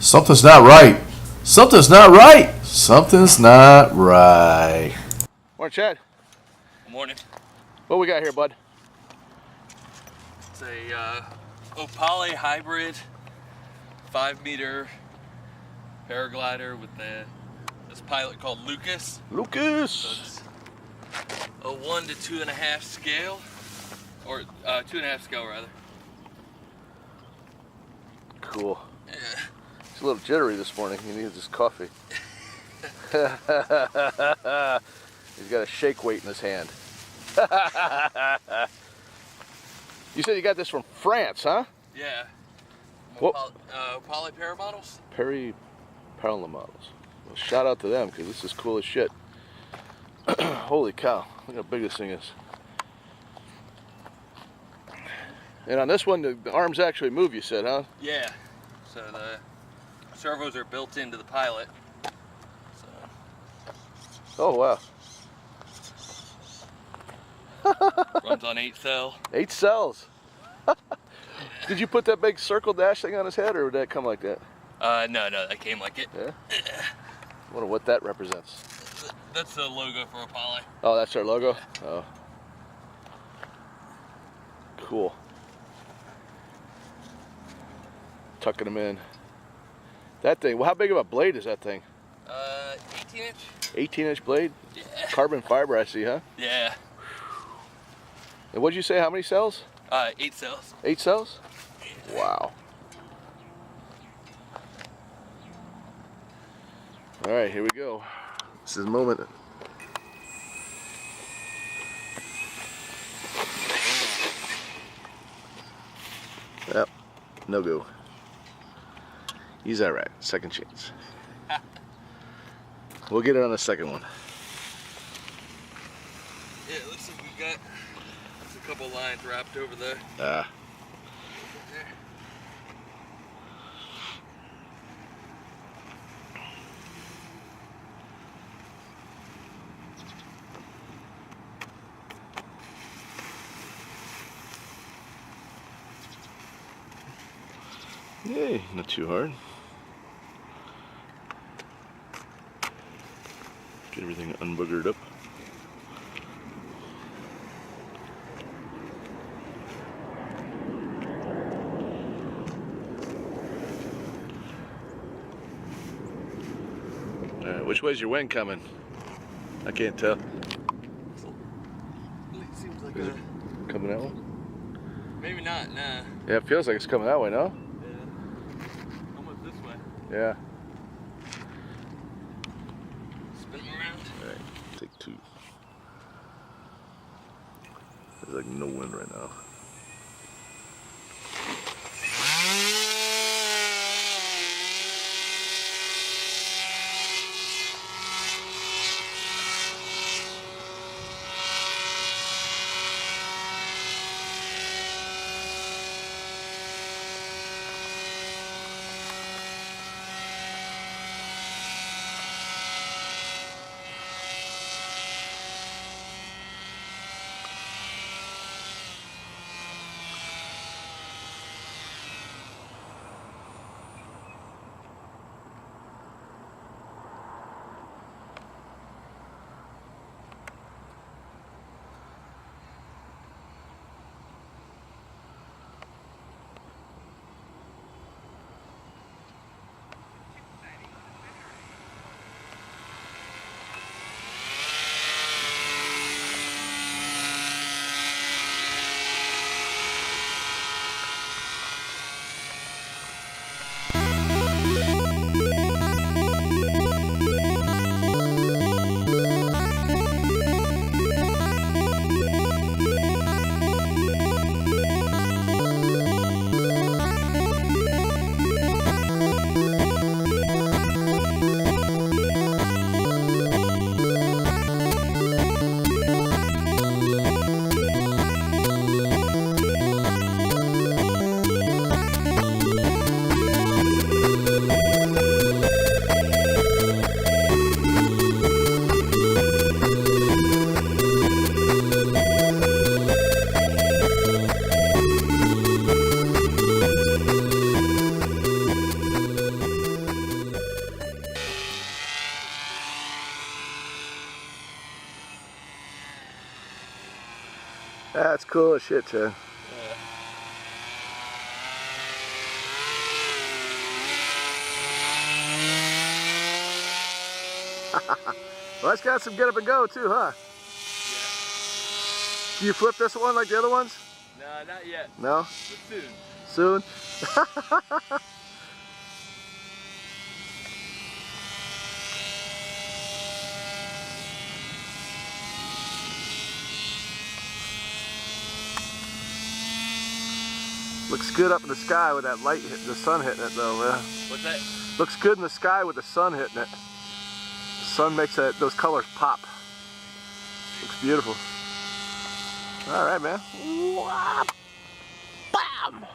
Something's not right. Something's not right. Something's not right. Morning, Chad. Good morning. What we got here, bud? It's a Opale hybrid 5-meter paraglider with this pilot called Lucas. Lucas! So it's a 1 to 2.5 scale, or 2.5 scale rather. Cool. Yeah. He's a little jittery this morning. He needs his coffee. He's got a shake weight in his hand. You said you got this from France, huh? Yeah. What? Opale Paramodels? Paramodel. Well, shout out to them because this is cool as shit. Holy cow! Look how big this thing is. And on this one, the arms actually move. You said, huh? Yeah. So the servos are built into the pilot. So. Oh wow. Runs on 8 cell. 8 cells. Did you put that big circle dash thing on his head, or would that come like that? No, that came like it. Yeah. I wonder what that represents. That's the logo for Opale. Oh, that's our logo? Oh. Cool. Tucking them in. That thing, well, how big of a blade is that thing? 18-inch. 18-inch blade? Yeah. Carbon fiber, I see, huh? Yeah. And what'd you say, how many cells? 8 cells. 8 cells? Wow. All right, here we go. This is the moment. Yep, no go. He's all right, second chance. We'll get it on the second one. Yeah, it looks like we got a couple lines wrapped over there. Yay, not too hard. Get everything unboogered up. Alright, which way's your wind coming? I can't tell. It seems like Is it coming that way? maybe not, nah. Yeah, it feels like it's coming that way, no? Yeah. Almost this way. Yeah. Spin them around. Alright, take 2. There's like no wind right now. That's cool as shit, Chad. Well, that's got some get up and go too, huh? Yeah. Do you flip this one like the other ones? No, not yet. No? But soon. Soon? Looks good up in the sky with that light, the sun hitting it though, man. What's that? Looks good in the sky with the sun hitting it. The sun makes those colors pop. Looks beautiful. All right, man. Bam!